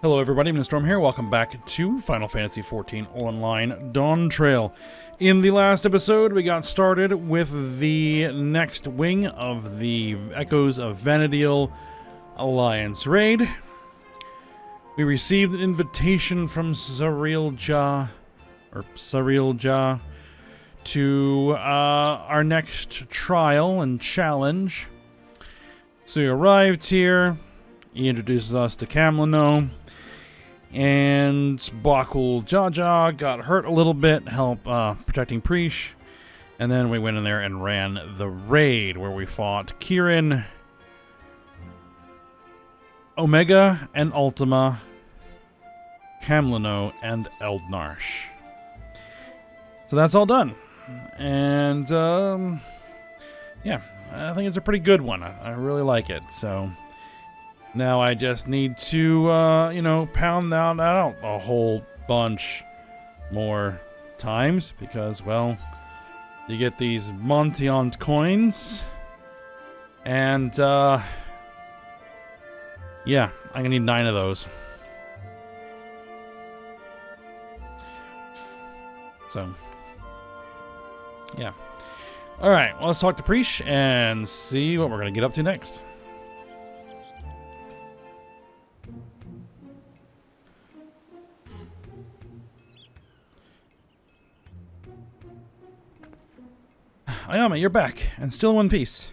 Hello everybody, I'm Storm here. Welcome back to Final Fantasy XIV Online Dawntrail. In the last episode, we got started with the next wing of the Echoes of Vana'diel Alliance raid. We received an invitation from Sarilja to our next trial and challenge. So he arrived here, he introduces us to Camlino, and Bakul Jaja got hurt a little bit, help protecting Prishe, and then we went in there and ran the raid where we fought Kirin, Omega and Ultima, Camlino, and Eldnarsh. So that's all done. And yeah, I think it's a pretty good one. I really like it. So now I just need to, pound that out a whole bunch more times because, well, you get these Montiant coins. And, yeah, I'm gonna need 9 of those. So, yeah. Alright, well, let's talk to Prishe and see what we're gonna get up to next. Ayame, you're back, and still in one piece.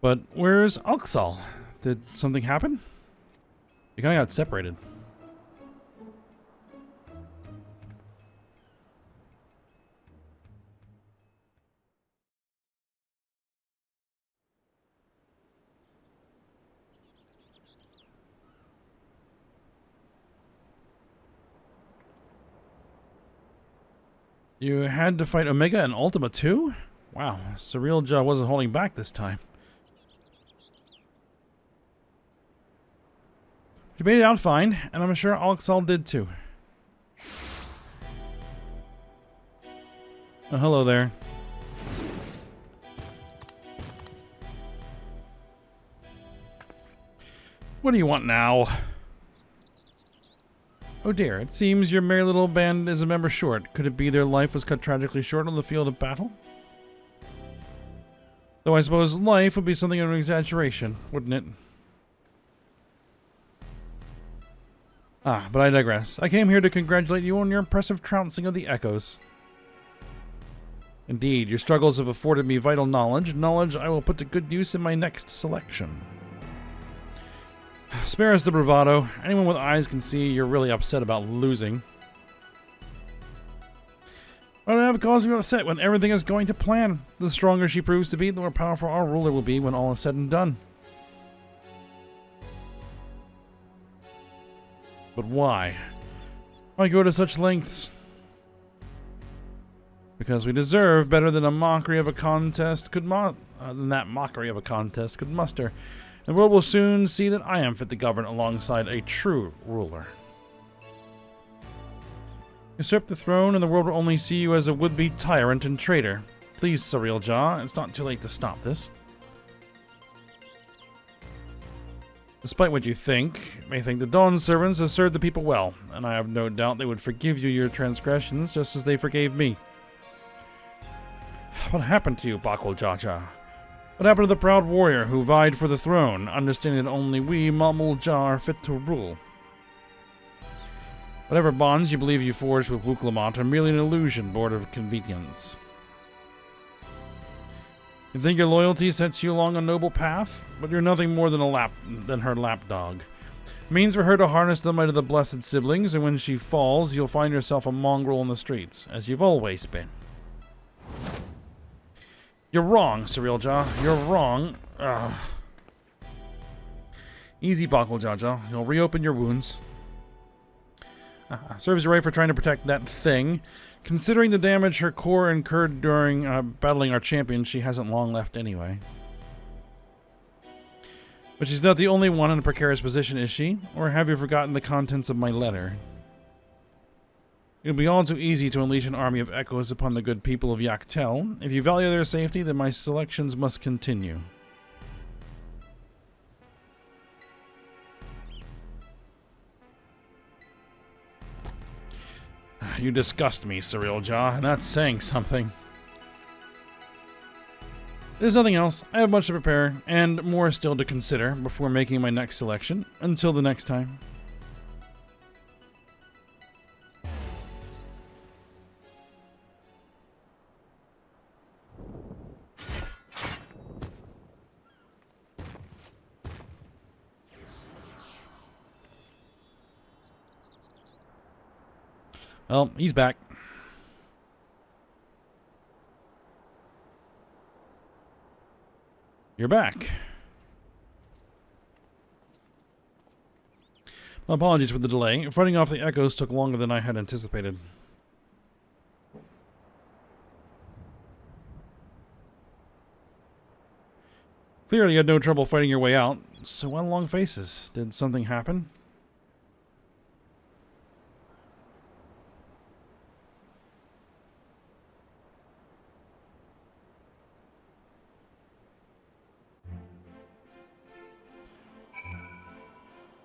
But where's Alxal? Did something happen? You kinda got separated. You had to fight Omega and Ultima too? Wow, Sarilja wasn't holding back this time. You made it out fine, and I'm sure Alxal did too. Oh, hello there. What do you want now? Oh dear, it seems your merry little band is a member short. Could it be their life was cut tragically short on the field of battle? Though I suppose life would be something of an exaggeration, wouldn't it? Ah, but I digress. I came here to congratulate you on your impressive trouncing of the Echoes. Indeed, your struggles have afforded me vital knowledge I will put to good use in my next selection. Spare us the bravado. Anyone with eyes can see you're really upset about losing. Why do I have cause to be upset when everything is going to plan? The stronger she proves to be, the more powerful our ruler will be when all is said and done. But why? Why go to such lengths? Because we deserve better than a mockery of a contest could muster. The world will soon see that I am fit to govern alongside a true ruler. Usurp the throne and the world will only see you as a would-be tyrant and traitor. Please, Sarilja, it's not too late to stop this. Despite what you may think the Dawn servants have served the people well, and I have no doubt they would forgive you your transgressions just as they forgave me. What happened to you, Bakul Jaja? What happened to the proud warrior who vied for the throne, understanding that only we, Mamul Jah, are fit to rule? Whatever bonds you believe you forged with Wuklamat are merely an illusion born of convenience. You think your loyalty sets you along a noble path, but you're nothing more than her lapdog. It means for her to harness the might of the blessed siblings, and when she falls, you'll find yourself a mongrel in the streets, as you've always been. You're wrong, Sarilja. You're wrong. Ugh. Easy, Bakul Jaja. You'll reopen your wounds. Serves you right for trying to protect that thing. Considering the damage her core incurred during battling our champion, she hasn't long left anyway. But she's not the only one in a precarious position, is she? Or have you forgotten the contents of my letter? It would be all too easy to unleash an army of echoes upon the good people of Yaktel. If you value their safety, then my selections must continue. You disgust me, Cereal Jaw, and that's saying something. There's nothing else. I have much to prepare, and more still to consider before making my next selection. Until the next time. Well, he's back. You're back. Well, apologies for the delay. Fighting off the echoes took longer than I had anticipated. Clearly you had no trouble fighting your way out. So why long faces? Did something happen?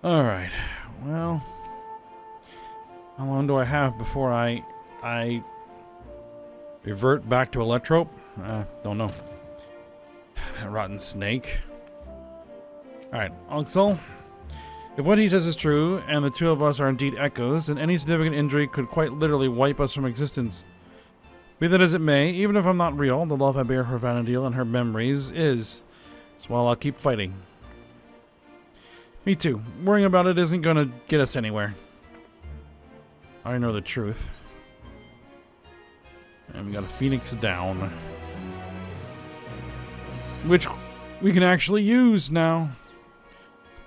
Alright, well, how long do I have before I revert back to Electrope? Don't know. That rotten snake. Alright, Uxel, if what he says is true, and the two of us are indeed echoes, then any significant injury could quite literally wipe us from existence. Be that as it may, even if I'm not real, the love I bear for Vanadil and her memories is. So I'll keep fighting. Me too. Worrying about it isn't gonna get us anywhere. I know the truth. And we got a Phoenix down. Which we can actually use now.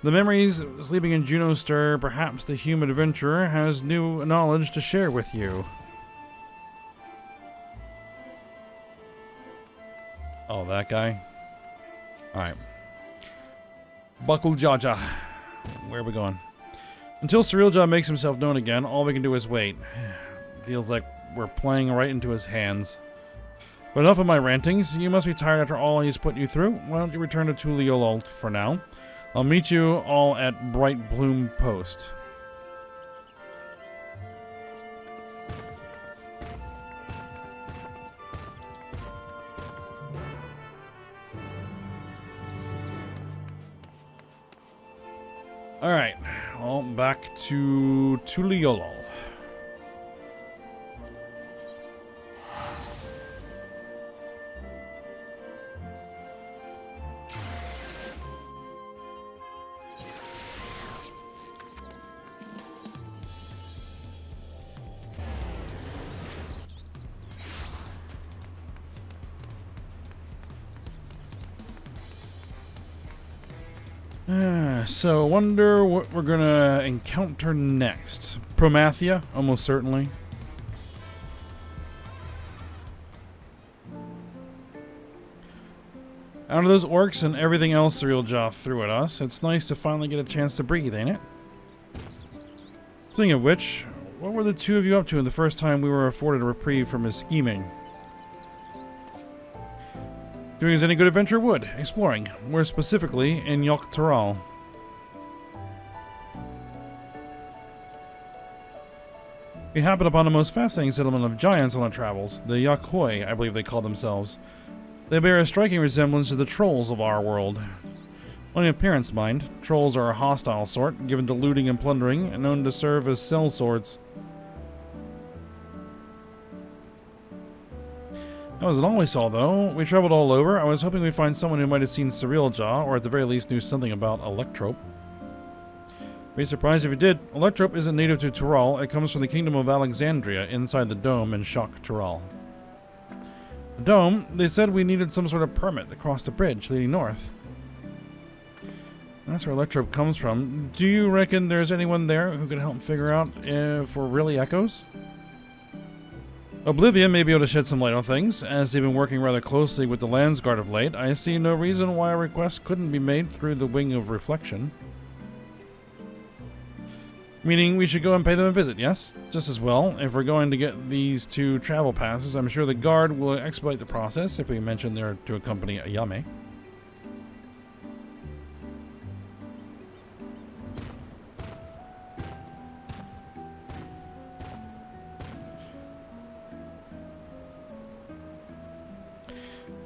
The memories sleeping in Juno stir, perhaps the human adventurer has new knowledge to share with you. Oh, that guy? Alright. Buckle Jaja. Where are we going? Until Cereal Jaw makes himself known again, all we can do is wait. Feels like we're playing right into his hands. But enough of my rantings. You must be tired after all he's put you through. Why don't you return to Tuliolol for now? I'll meet you all at Bright Bloom Post. Alright, well, back to Tuliolol. So, I wonder what we're gonna encounter next. Promathia, almost certainly. Out of those orcs and everything else Cereal Jaw threw at us, it's nice to finally get a chance to breathe, ain't it? Speaking of which, what were the two of you up to the first time we were afforded a reprieve from his scheming? Doing as any good adventurer would, exploring, more specifically in Yogg-Toral. We happened upon the most fascinating settlement of giants on our travels, the Yakhoi, I believe they call themselves. They bear a striking resemblance to the trolls of our world. Only appearance, mind. Trolls are a hostile sort, given to looting and plundering, and known to serve as sellswords. That wasn't all we saw, though. We traveled all over. I was hoping we'd find someone who might have seen Cereal Jaw, or at the very least knew something about Electrope. Be surprised if you did. Electrope isn't native to Toral. It comes from the kingdom of Alexandria, inside the dome in Yogg-Toral. The dome? They said we needed some sort of permit to cross the bridge leading north. That's where Electrope comes from. Do you reckon there's anyone there who could help figure out if we're really echoes? Oblivion may be able to shed some light on things. As they've been working rather closely with the Landsguard of late, I see no reason why a request couldn't be made through the Wing of Reflection. Meaning we should go and pay them a visit, yes? Just as well. If we're going to get these two travel passes, I'm sure the guard will expedite the process if we mention they're to accompany Ayame.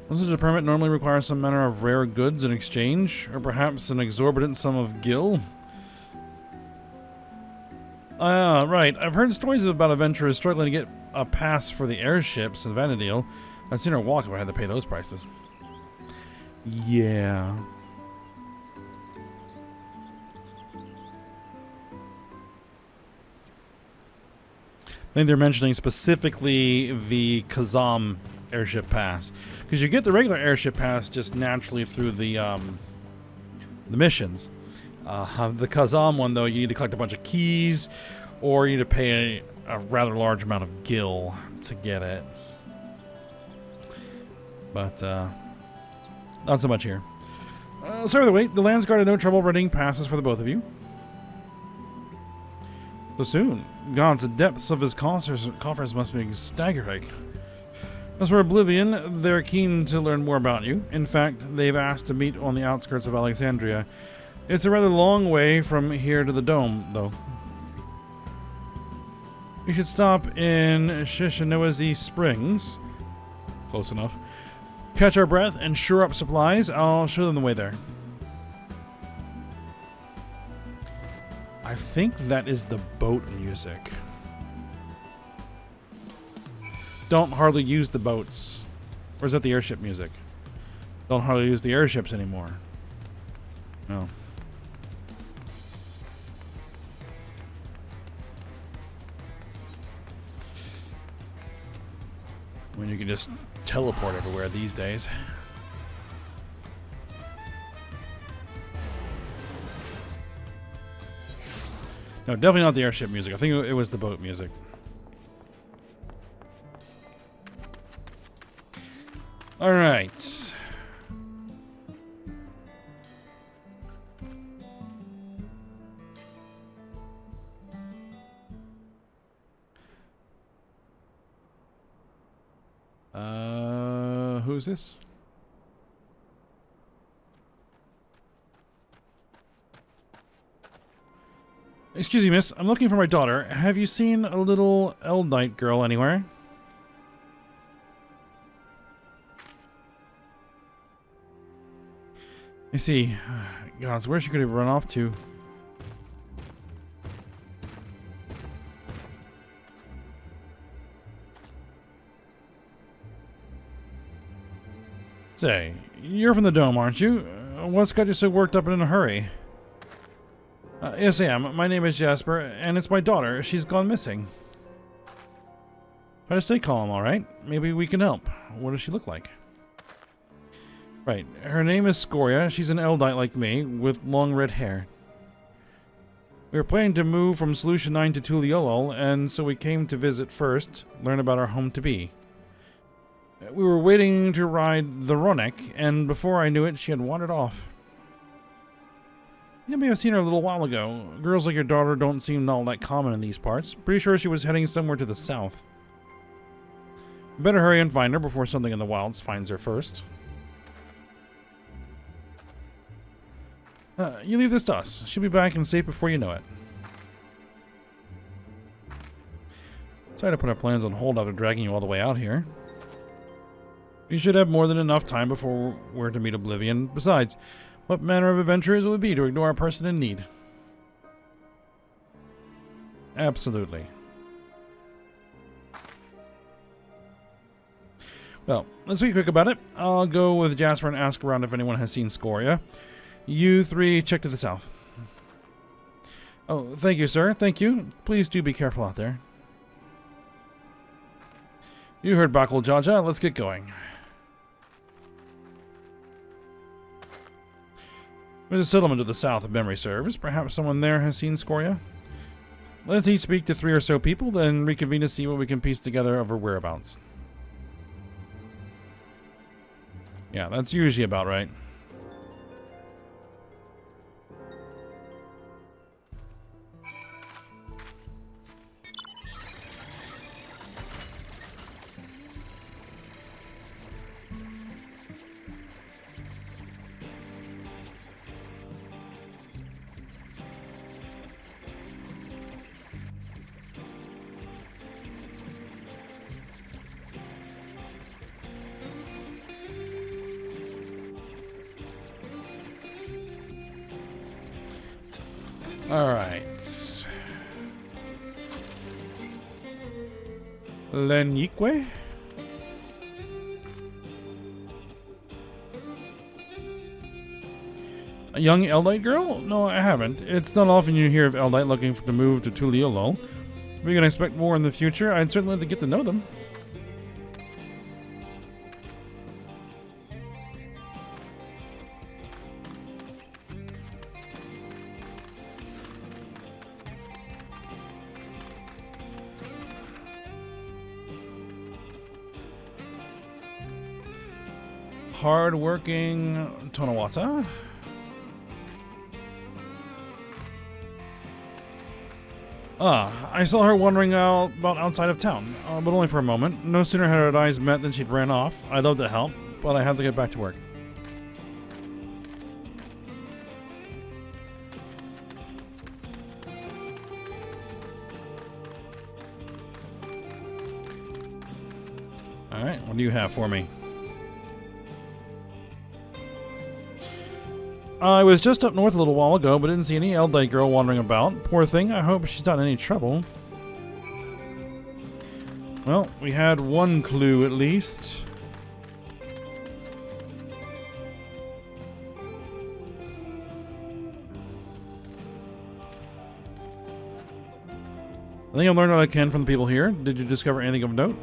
Doesn't a permit normally require some manner of rare goods in exchange? Or perhaps an exorbitant sum of gil? Right. I've heard stories about adventurers struggling to get a pass for the airships in Vanadil. I'd sooner walk if I had to pay those prices. Yeah. I think they're mentioning specifically the Kazam airship pass, because you get the regular airship pass just naturally through the missions. The Kazam one, though, you need to collect a bunch of keys, or you need to pay a rather large amount of gil to get it. But not so much here. Sorry for the wait. The Landsguard had no trouble renting passes for the both of you. So soon. Gods, the depths of his coffers must be staggering. As for Oblivion, they're keen to learn more about you. In fact, they've asked to meet on the outskirts of Alexandria. It's a rather long way from here to the Dome, though. You should stop in Shishinoazi Springs. Close enough. Catch our breath and shore up supplies. I'll show them the way there. I think that is the boat music. Don't hardly use the boats. Or is that the airship music? Don't hardly use the airships anymore. No. When you can just teleport everywhere these days. No, definitely not the airship music. I think it was the boat music. All right. Who's this? Excuse me, miss. I'm looking for my daughter. Have you seen a little Eldite girl anywhere? I see. Gods, where she could have run off to? Say, you're from the Dome, aren't you? What's got you so worked up and in a hurry? Yes, I am. My name is Jasper, and it's my daughter. She's gone missing. Try to stay calm, alright? Maybe we can help. What does she look like? Right. Her name is Scoria. She's an Eldite like me, with long red hair. We were planning to move from Solution 9 to Tuliolol, and so we came to visit first, learn about our home-to-be. We were waiting to ride the Ronek, and before I knew it, she had wandered off. You may have seen her a little while ago. Girls like your daughter don't seem all that common in these parts. Pretty sure she was heading somewhere to the south. Better hurry and find her before something in the wilds finds her first. You leave this to us. She'll be back and safe before you know it. Sorry to put our plans on hold after dragging you all the way out here. You should have more than enough time before we're to meet Oblivion. Besides, what manner of adventurers would it be to ignore a person in need? Absolutely. Well, let's be quick about it. I'll go with Jasper and ask around if anyone has seen Scoria. You three check to the south. Oh, thank you, sir. Thank you. Please do be careful out there. You heard Bakul Jaja. Let's get going. There's a settlement to the south if memory serves. Perhaps someone there has seen Scoria. Let's each speak to 3 or so people, then reconvene to see what we can piece together of her whereabouts. Yeah, that's usually about right. Alright. Lenique? A young Eldite girl? No, I haven't. It's not often you hear of Eldite looking to move to Tuliolo. If we can expect more in the future, I'd certainly like to get to know them. Hard-working Tonawata. I saw her wandering out about outside of town, but only for a moment. No sooner had our eyes met than she'd ran off. I'd love to help, but I had to get back to work. Alright, what do you have for me? I was just up north a little while ago, but didn't see any Eldite girl wandering about. Poor thing, I hope she's not in any trouble. Well, we had one clue at least. I think I've learned what I can from the people here. Did you discover anything of note?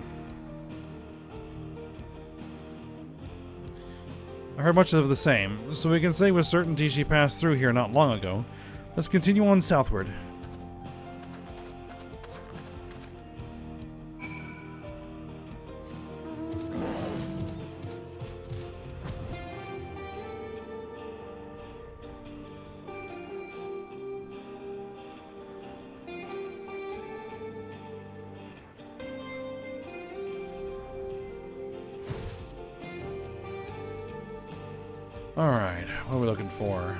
I heard much of the same, so we can say with certainty she passed through here not long ago. Let's continue on southward. Alright, what are we looking for?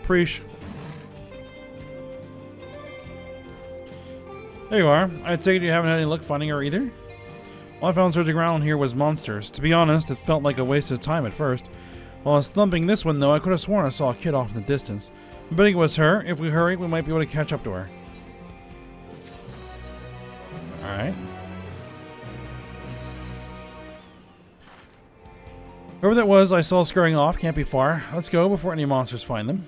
Prishe. There you are. I take it you haven't had any luck finding her either? All I found searching around here was monsters. To be honest, it felt like a waste of time at first. While I was thumping this one though, I could have sworn I saw a kid off in the distance. I'm betting it was her. If we hurry, we might be able to catch up to her. Alright. Whoever that was I saw scurrying off can't be far. Let's go before any monsters find them.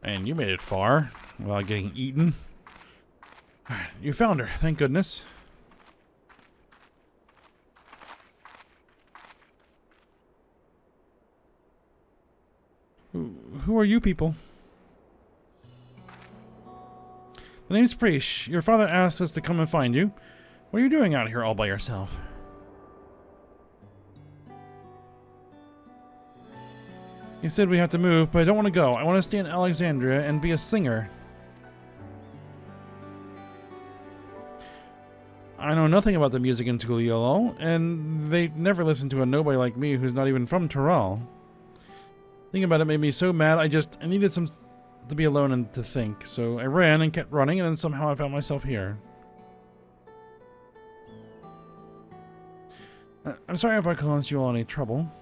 And you made it far without getting eaten. You found her, thank goodness. Who are you people? The name's Prishe. Your father asked us to come and find you. What are you doing out here all by yourself? He said we have to move, but I don't want to go. I want to stay in Alexandria and be a singer. I know nothing about the music in Tuliolo, and they never listen to a nobody like me who's not even from Tural. Thinking about it made me so mad, I needed to be alone and to think. So I ran and kept running, and then somehow I found myself here. I'm sorry if I caused you all any trouble.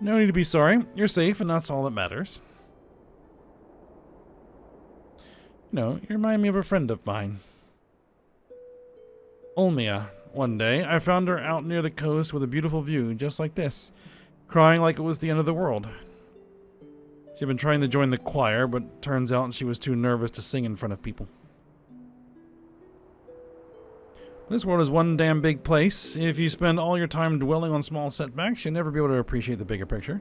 No need to be sorry. You're safe, and that's all that matters. No, you remind me of a friend of mine. Olmia. One day, I found her out near the coast with a beautiful view, just like this, crying like it was the end of the world. She'd been trying to join the choir, but turns out she was too nervous to sing in front of people. This world is one damn big place. If you spend all your time dwelling on small setbacks, you'll never be able to appreciate the bigger picture.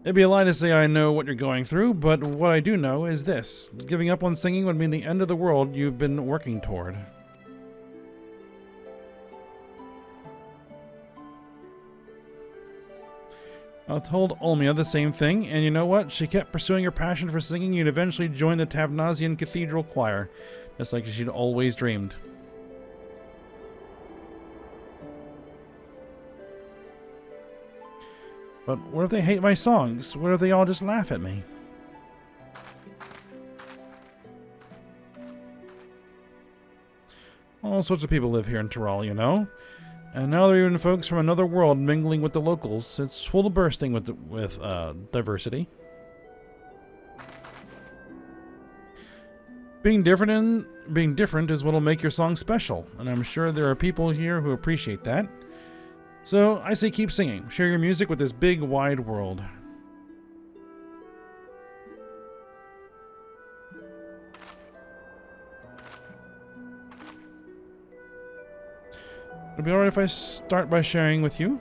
It'd be a lie to say I know what you're going through, but what I do know is this. Giving up on singing would mean the end of the world you've been working toward. I told Olmia the same thing, and you know what? She kept pursuing her passion for singing and eventually joined the Tavnazian Cathedral Choir, just like she'd always dreamed. But what if they hate my songs? What if they all just laugh at me? All sorts of people live here in Tyrol, you know? And now there are even folks from another world mingling with the locals. It's full to bursting with diversity. Being different is what'll make your song special, and I'm sure there are people here who appreciate that. So I say keep singing. Share your music with this big, wide world. It'll be alright if I start by sharing with you.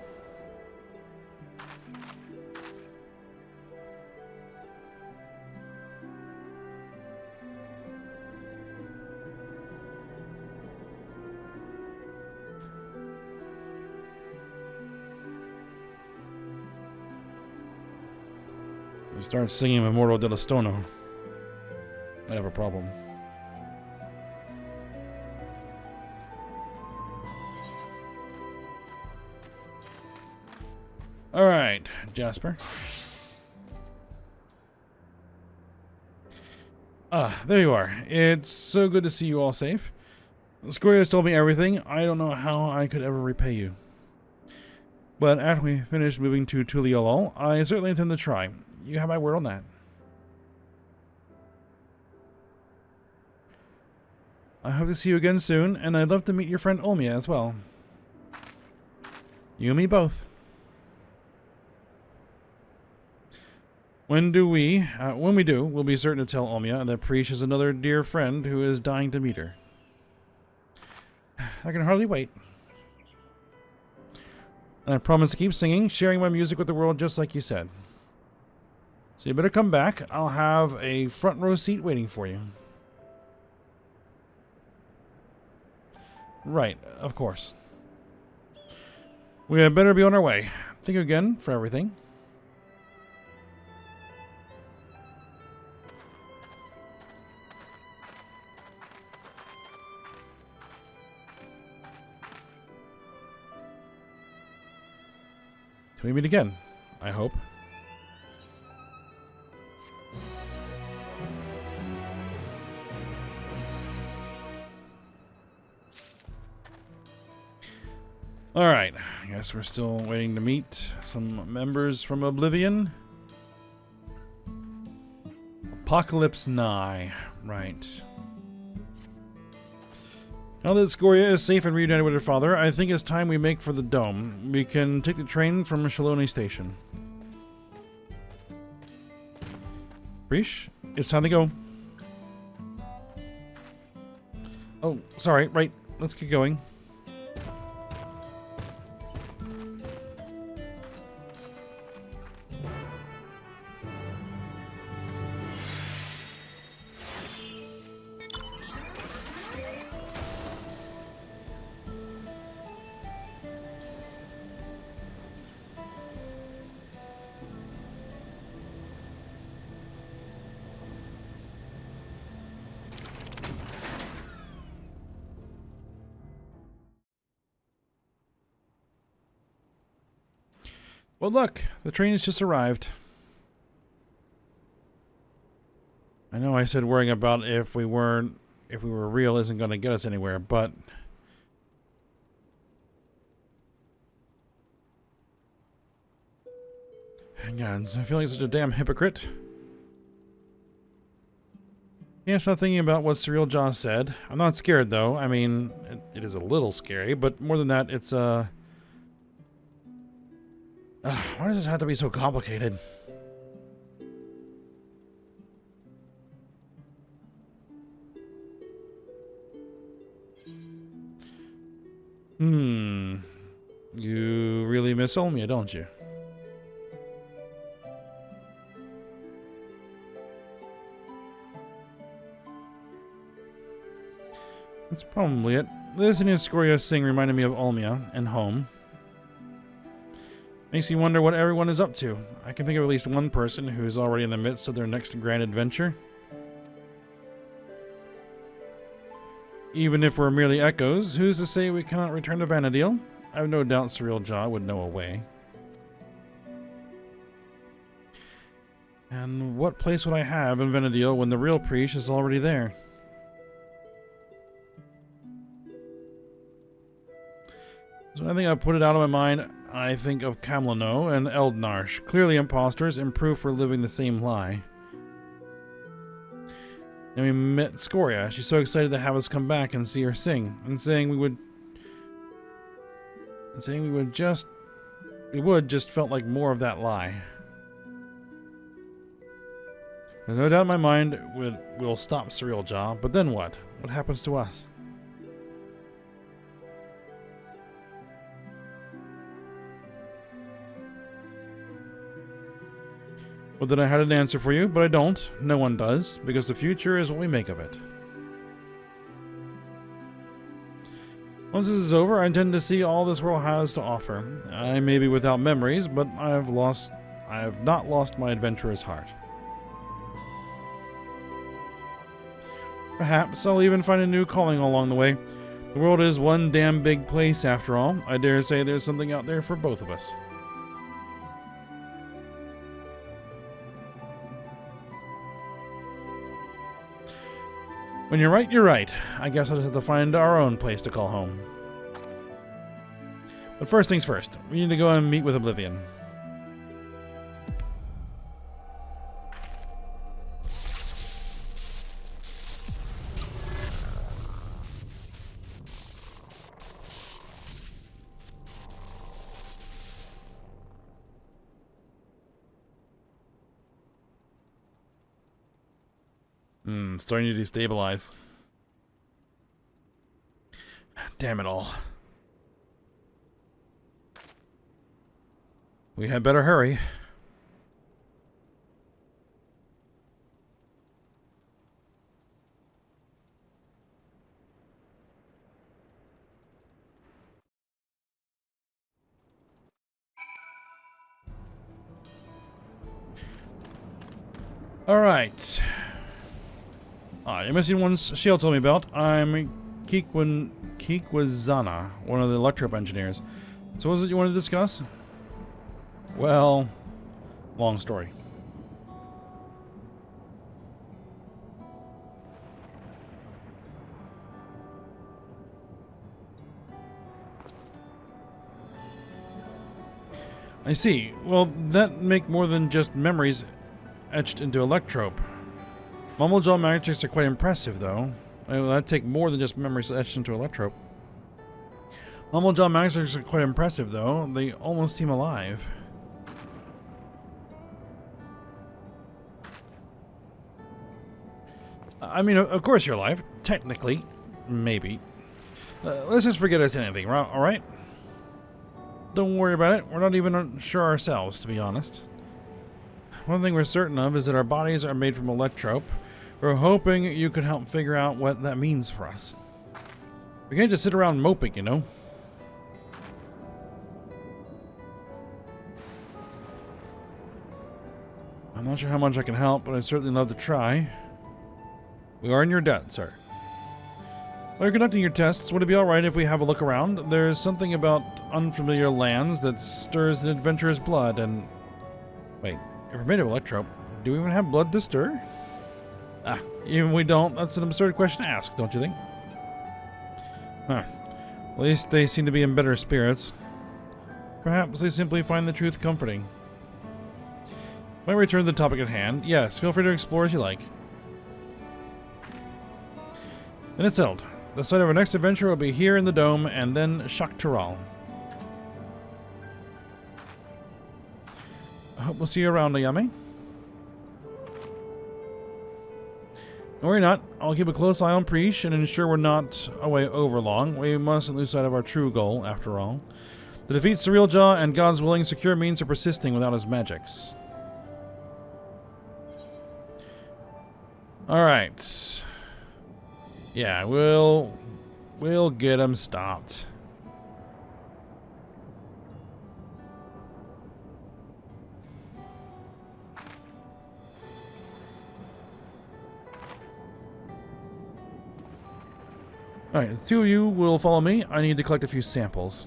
I start singing Memorial dello Stono. I have a problem. Alright, Jasper. Ah, there you are. It's so good to see you all safe. Scoria has told me everything. I don't know how I could ever repay you. But after we finish moving to Tuliolol, I certainly intend to try. You have my word on that. I hope to see you again soon, and I'd love to meet your friend Olmia as well. You and me both. When we do, we'll be certain to tell Olmia that Prishe is another dear friend who is dying to meet her. I can hardly wait. And I promise to keep singing, sharing my music with the world just like you said. So you better come back. I'll have a front row seat waiting for you. Right, of course. We had better be on our way. Thank you again for everything. Till we meet again, I hope. Alright, I guess we're still waiting to meet some members from Oblivion. Apocalypse nigh. Right. Now that Scoria is safe and reunited with her father, I think it's time we make for the Dome. We can take the train from Shaloni Station. Prishe, it's time to go. Oh, sorry, right. Let's get going. Well, look, the train has just arrived. I know I said worrying about if we were real isn't going to get us anywhere, but hang on, I feel like such a damn hypocrite. Can't stop thinking about what Cyril Jaw said. I'm not scared though. I mean, it is a little scary, but more than that, it's why does this have to be so complicated? You really miss Olmia, don't you? That's probably it. Listening to Scoria sing reminded me of Olmia and home. Makes me wonder what everyone is up to. I can think of at least one person who is already in the midst of their next grand adventure. Even if we're merely echoes, who's to say we cannot return to Vanadil? I have no doubt Surreal Jaw would know a way. And what place would I have in Vanadil when the real Prishe is already there? So I think I put it out of my mind. I think of Kamlano and Eldnarsh, clearly imposters and proof we're living the same lie. And we met Scoria. She's so excited to have us come back and see her sing, and saying we would just felt like more of that lie. There's no doubt in my mind we'll stop Surreal Jaw, but then what? What happens to us? Well, then I had an answer for you, but I don't. No one does, because the future is what we make of it. Once this is over, I intend to see all this world has to offer. I may be without memories, but I have not lost my adventurer's heart. Perhaps I'll even find a new calling along the way. The world is one damn big place after all. I dare say there's something out there for both of us. When you're right, you're right. I guess I'll just have to find our own place to call home. But first things first, we need to go and meet with Oblivion. Starting to destabilize. Damn it all. We had better hurry. All right. You're missing one Shield told me about. I'm Kikwazana, one of the Electrope engineers. So what is it you want to discuss? Well, long story. I see. Well, that make more than just memories etched into Electrope. Mumblejaw magics are quite impressive, though. Well, that'd take more than just memories etched into Electrope. Mumblejaw magics are quite impressive, though. They almost seem alive. I mean, of course you're alive. Technically. Maybe. Let's just forget I said anything, alright? Don't worry about it. We're not even sure ourselves, to be honest. One thing we're certain of is that our bodies are made from Electrope. We're hoping you can help figure out what that means for us. We can't just sit around moping, you know? I'm not sure how much I can help, but I'd certainly love to try. We are in your debt, sir. While you're conducting your tests, would it be alright if we have a look around? There's something about unfamiliar lands that stirs an adventurer's blood, and... Wait, if we're made of Electrope, do we even have blood to stir? Even we don't. That's an absurd question to ask, don't you think? Huh. At least they seem to be in better spirits. Perhaps they simply find the truth comforting. Might return to the topic at hand. Yes, feel free to explore as you like. Then it's settled. The site of our next adventure will be here in the Dome, and then Shaktaral. I hope we'll see you around, Ayame. No, worry not. I'll keep a close eye on Prishe and ensure we're not away over long. We mustn't lose sight of our true goal, after all. To defeat Surreal Jaw and God's willing, secure means of persisting without his magics. Alright. Yeah, we'll get him stopped. Alright, the two of you will follow me. I need to collect a few samples.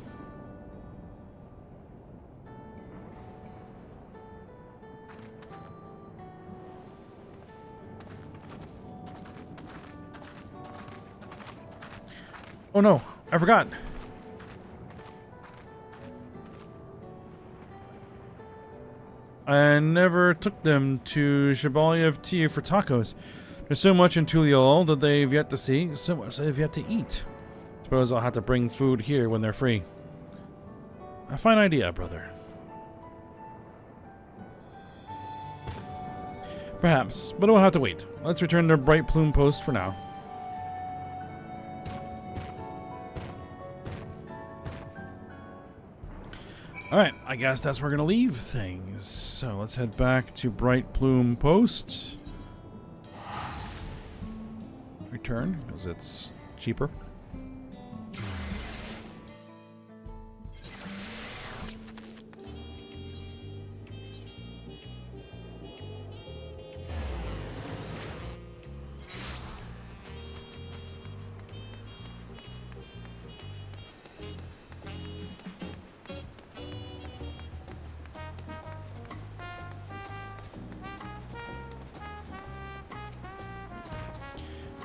Oh no, I forgot. I never took them to Shabalyev Tea for tacos. There's so much in Tuliol that they've yet to see, so much they've yet to eat. Suppose I'll have to bring food here when they're free. A fine idea, brother. Perhaps, but we'll have to wait. Let's return to Bright Plume Post for now. Alright, I guess that's where we're going to leave things. So let's head back to Bright Plume Post. Return, because it's cheaper.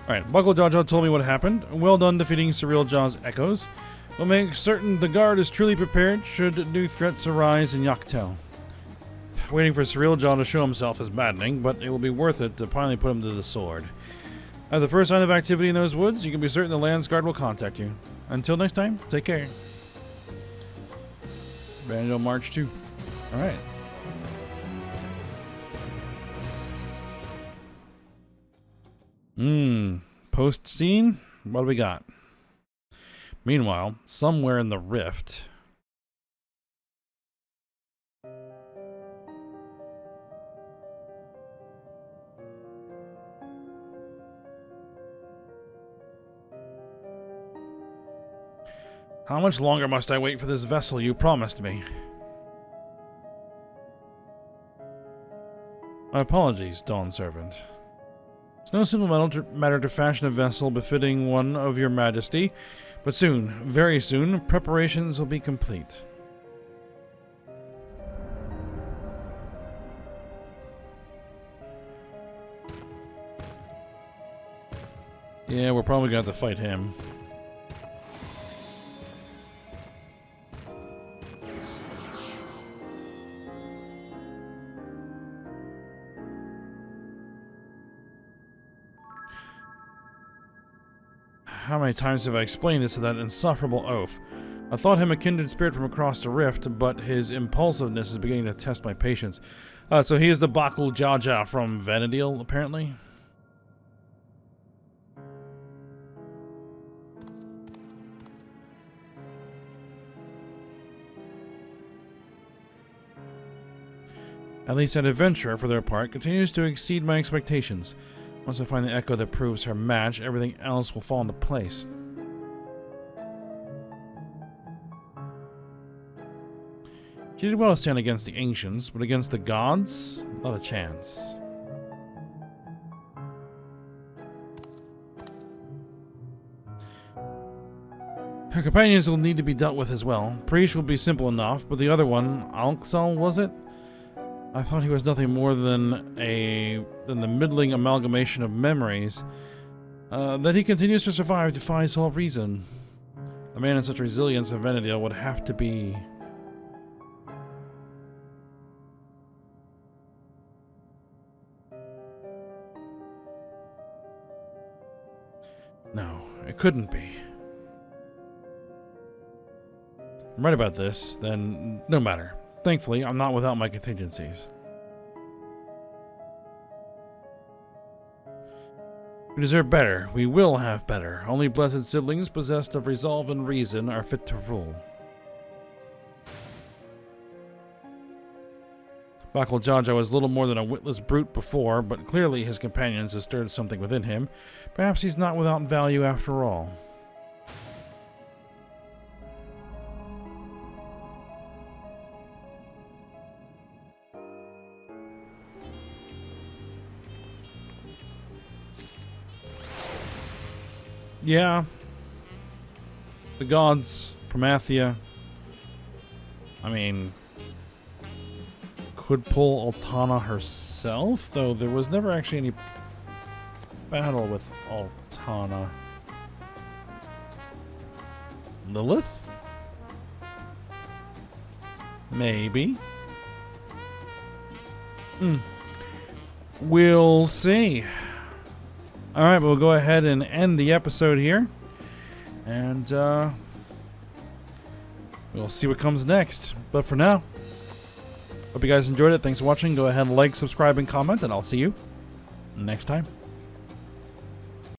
Alright, Buckle Jaja told me what happened. Well done defeating Surreal Jaw's echoes. We'll make certain the guard is truly prepared should new threats arise in Yaktel. Waiting for Surreal Jaw to show himself is maddening, but it will be worth it to finally put him to the sword. At the first sign of activity in those woods, you can be certain the Lands Guard will contact you. Until next time, take care. Vanadil March 2. Alright. Post scene? What do we got? Meanwhile, somewhere in the rift. How much longer must I wait for this vessel you promised me? My apologies, Dawn Servant. It's no simple matter to fashion a vessel befitting one of your majesty, but soon, very soon, preparations will be complete. Yeah, we're probably gonna have to fight him. How many times have I explained this to that insufferable oaf? I thought him a kindred spirit from across the rift, but his impulsiveness is beginning to test my patience. So he is the Bakul Jaja from Vanadil, apparently. At least that adventurer, for their part, continues to exceed my expectations. Once I find the echo that proves her match, everything else will fall into place. She did well to stand against the ancients, but against the gods? Not a chance. Her companions will need to be dealt with as well. Prishe will be simple enough, but the other one, Alxal, was it? I thought he was nothing more than the middling amalgamation of memories. That he continues to survive defies all reason. A man in such resilience in Vanadil would have to be... No, it couldn't be. I'm right about this, then no matter. Thankfully, I'm not without my contingencies. We deserve better. We will have better. Only blessed siblings possessed of resolve and reason are fit to rule. Bakul Jaja was little more than a witless brute before, but clearly his companions have stirred something within him. Perhaps he's not without value after all. Yeah. the gods, Promathia. I mean, could pull Altana herself, though there was never actually any battle with Altana. Lilith? Maybe. We'll see. Alright, we'll go ahead and end the episode here. And we'll see what comes next. But for now, hope you guys enjoyed it. Thanks for watching. Go ahead and like, subscribe, and comment, and I'll see you next time.